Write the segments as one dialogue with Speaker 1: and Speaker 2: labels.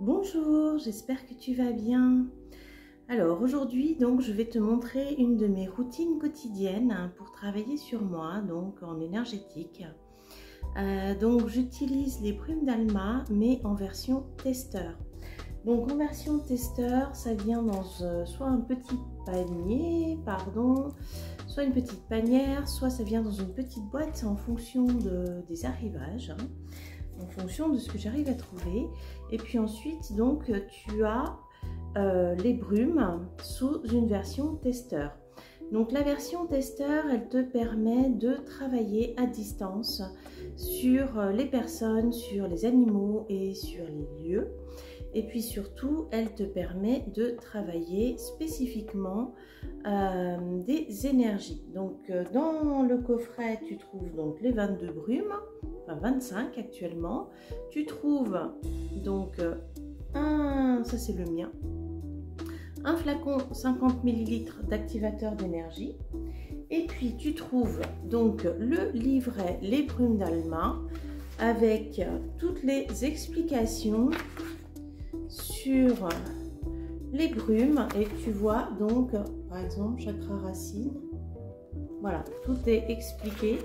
Speaker 1: Bonjour, j'espère que tu vas bien. Alors aujourd'hui, donc, je vais te montrer une de mes routines quotidiennes pour travailler sur moi, donc en énergétique. Donc j'utilise les brumes d'Alma, mais en version testeur. Donc en version testeur, ça vient dans soit un petit panier, soit une petite panière, soit ça vient dans une petite boîte en fonction des arrivages. En fonction de ce que j'arrive à trouver. Et puis ensuite, donc, tu as les brumes sous une version testeur. Donc la version testeur, elle te permet de travailler à distance sur les personnes, sur les animaux et sur les lieux. Et puis surtout, elle te permet de travailler spécifiquement des énergies. Donc dans le coffret, tu trouves donc les 22 brumes, enfin 25 actuellement. Tu trouves donc ça c'est le mien, un flacon 50 ml d'activateur d'énergie. Et puis tu trouves donc le livret Les Brumes d'Alma avec toutes les explications sur les brumes. Et tu vois donc par exemple chakra racine, voilà, tout est expliqué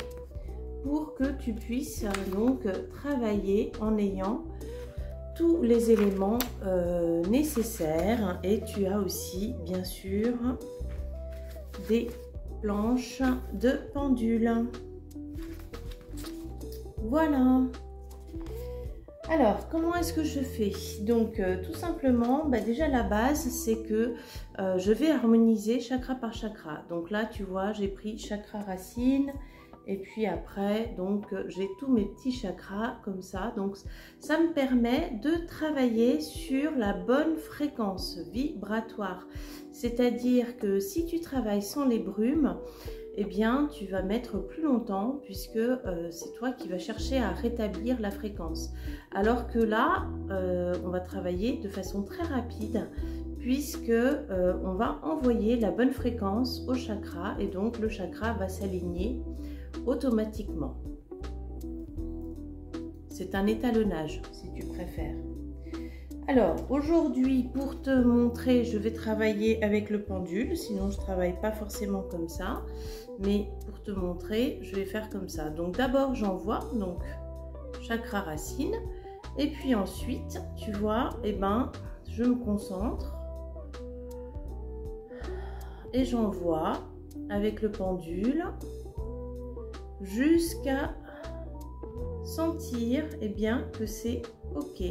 Speaker 1: pour que tu puisses donc travailler en ayant tous les éléments nécessaires. Et tu as aussi bien sûr des planches de pendule. Voilà. Alors, comment est-ce que je fais? Donc, tout simplement, déjà la base, c'est que je vais harmoniser chakra par chakra. Donc là, tu vois, j'ai pris chakra racine. Et puis après, donc j'ai tous mes petits chakras comme ça. Donc ça me permet de travailler sur la bonne fréquence vibratoire. C'est-à-dire que si tu travailles sans les brumes, eh bien tu vas mettre plus longtemps puisque c'est toi qui vas chercher à rétablir la fréquence. Alors que là, on va travailler de façon très rapide puisque on va envoyer la bonne fréquence au chakra et donc le chakra va s'aligner automatiquement. C'est un étalonnage si tu préfères. Alors aujourd'hui, pour te montrer, je vais travailler avec le pendule, sinon je travaille pas forcément comme ça, mais pour te montrer, je vais faire comme ça. Donc d'abord j'envoie donc chakra racine et puis ensuite tu vois, je me concentre et j'envoie avec le pendule jusqu'à sentir que c'est ok.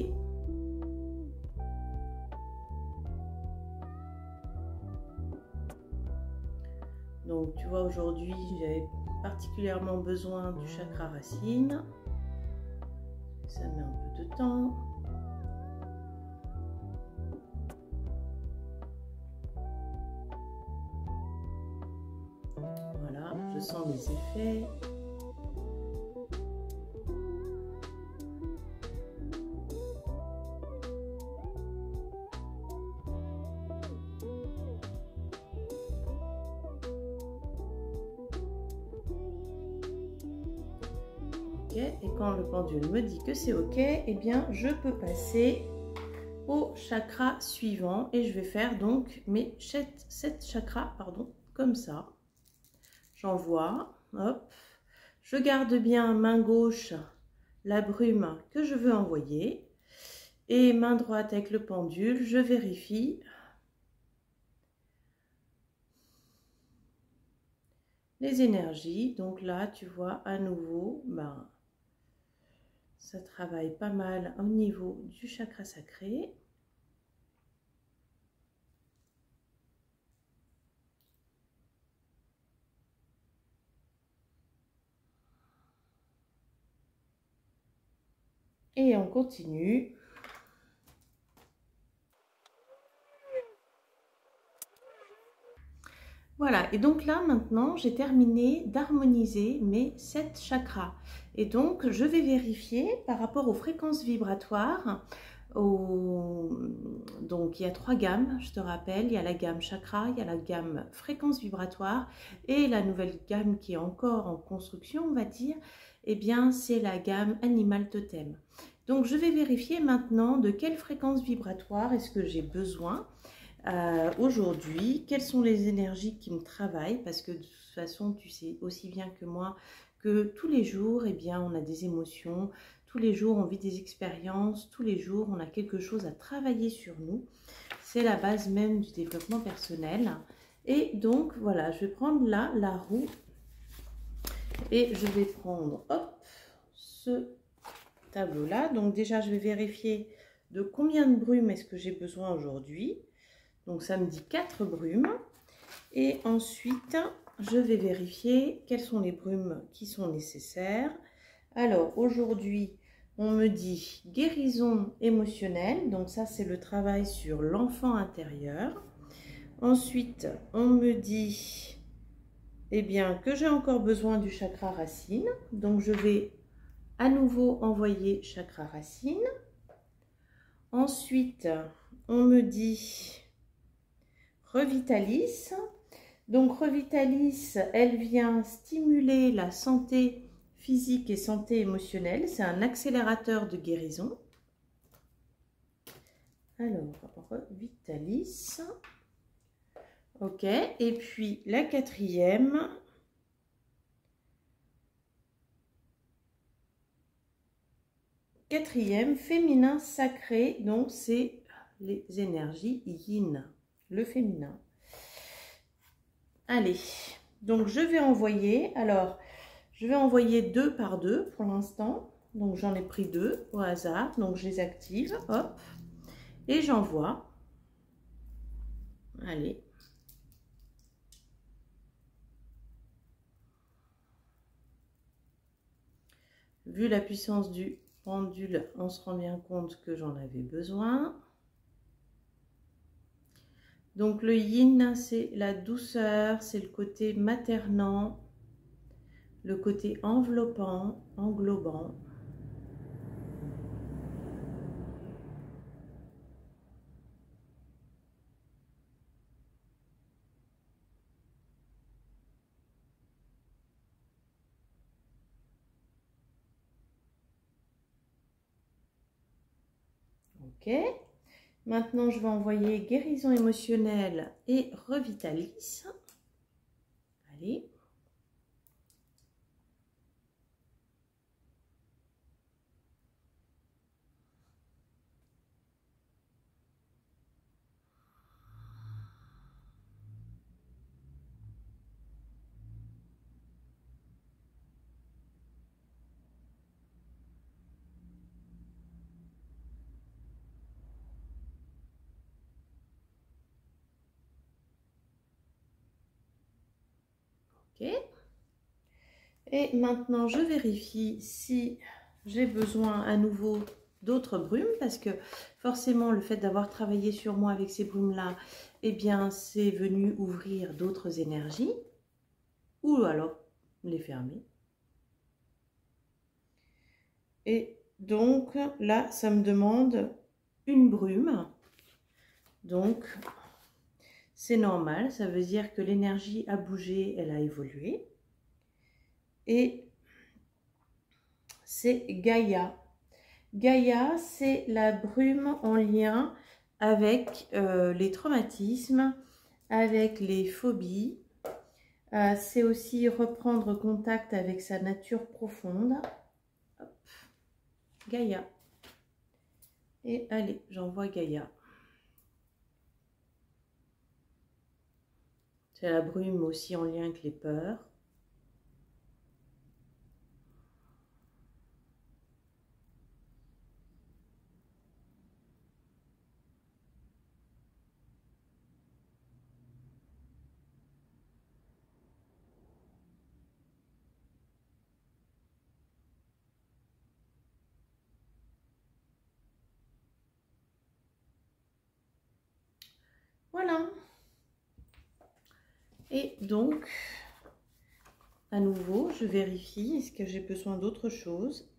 Speaker 1: Donc tu vois, aujourd'hui j'ai particulièrement besoin du chakra racine, ça met un peu de temps. Voilà, je sens les effets. Et quand le pendule me dit que c'est ok, je peux passer au chakra suivant et je vais faire donc mes 7 chakras, comme ça. J'envoie, hop, je garde bien main gauche la brume que je veux envoyer et main droite avec le pendule, je vérifie les énergies. Donc là, tu vois, à nouveau, ça travaille pas mal au niveau du chakra sacré. Et on continue. Voilà, et donc là maintenant j'ai terminé d'harmoniser mes 7 chakras. Et donc je vais vérifier par rapport aux fréquences vibratoires. Donc il y a 3 gammes, je te rappelle, il y a la gamme chakra, il y a la gamme fréquence vibratoire et la nouvelle gamme qui est encore en construction, on va dire, c'est la gamme animal totem. Donc je vais vérifier maintenant de quelle fréquence vibratoire est-ce que j'ai besoin aujourd'hui, quelles sont les énergies qui me travaillent, parce que de toute façon tu sais aussi bien que moi que tous les jours, eh bien, on a des émotions, tous les jours on vit des expériences, tous les jours on a quelque chose à travailler sur nous. C'est la base même du développement personnel. Et donc voilà, je vais prendre là la roue et je vais prendre hop, ce tableau là. Donc déjà je vais vérifier de combien de brumes est-ce que j'ai besoin aujourd'hui. Donc ça me dit 4 brumes. Et ensuite je vais vérifier quelles sont les brumes qui sont nécessaires. Alors aujourd'hui on me dit guérison émotionnelle, donc ça c'est le travail sur l'enfant intérieur. Ensuite on me dit eh bien que j'ai encore besoin du chakra racine, donc je vais à nouveau envoyer chakra racine. Ensuite on me dit Revitalis. Donc Revitalis, elle vient stimuler la santé physique et santé émotionnelle. C'est un accélérateur de guérison. Alors, Revitalis. Ok, et puis la quatrième. Quatrième, féminin sacré. Donc c'est les énergies yin, le féminin. Allez, donc je vais envoyer, alors je vais envoyer 2 par 2 pour l'instant, donc j'en ai pris 2 au hasard, donc je les active, hop, et j'envoie, allez. Vu la puissance du pendule, on se rend bien compte que j'en avais besoin. Donc le yin, c'est la douceur, c'est le côté maternant, le côté enveloppant, englobant. Ok. Maintenant, je vais envoyer guérison émotionnelle et Revitalis. Allez. Ok. Et maintenant, je vérifie si j'ai besoin à nouveau d'autres brumes, parce que forcément, le fait d'avoir travaillé sur moi avec ces brumes-là, eh bien, c'est venu ouvrir d'autres énergies, ou alors les fermer. Et donc, là, ça me demande une brume. Donc, c'est normal, ça veut dire que l'énergie a bougé, elle a évolué. Et c'est Gaïa. Gaïa, c'est la brume en lien avec les traumatismes, avec les phobies. C'est aussi reprendre contact avec sa nature profonde. Hop. Gaïa. Et allez, j'envoie Gaïa. C'est la brume aussi en lien avec les peurs. Voilà. Et donc, à nouveau, je vérifie, est-ce que j'ai besoin d'autre chose?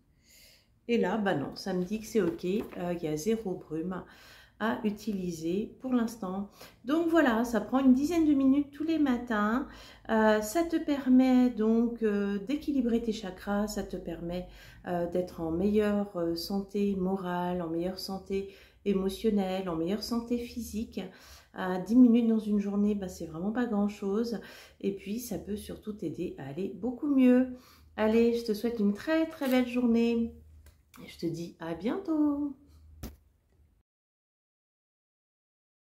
Speaker 1: Et là, bah non, ça me dit que c'est ok, il y a 0 brume. à utiliser pour l'instant. Donc voilà, ça prend une dizaine de minutes tous les matins. Ça te permet donc d'équilibrer tes chakras, ça te permet d'être en meilleure santé morale, en meilleure santé émotionnelle, en meilleure santé physique. 10 minutes dans une journée, bah, c'est vraiment pas grand chose. Et puis ça peut surtout t'aider à aller beaucoup mieux. Allez, je te souhaite une très très belle journée et je te dis à bientôt.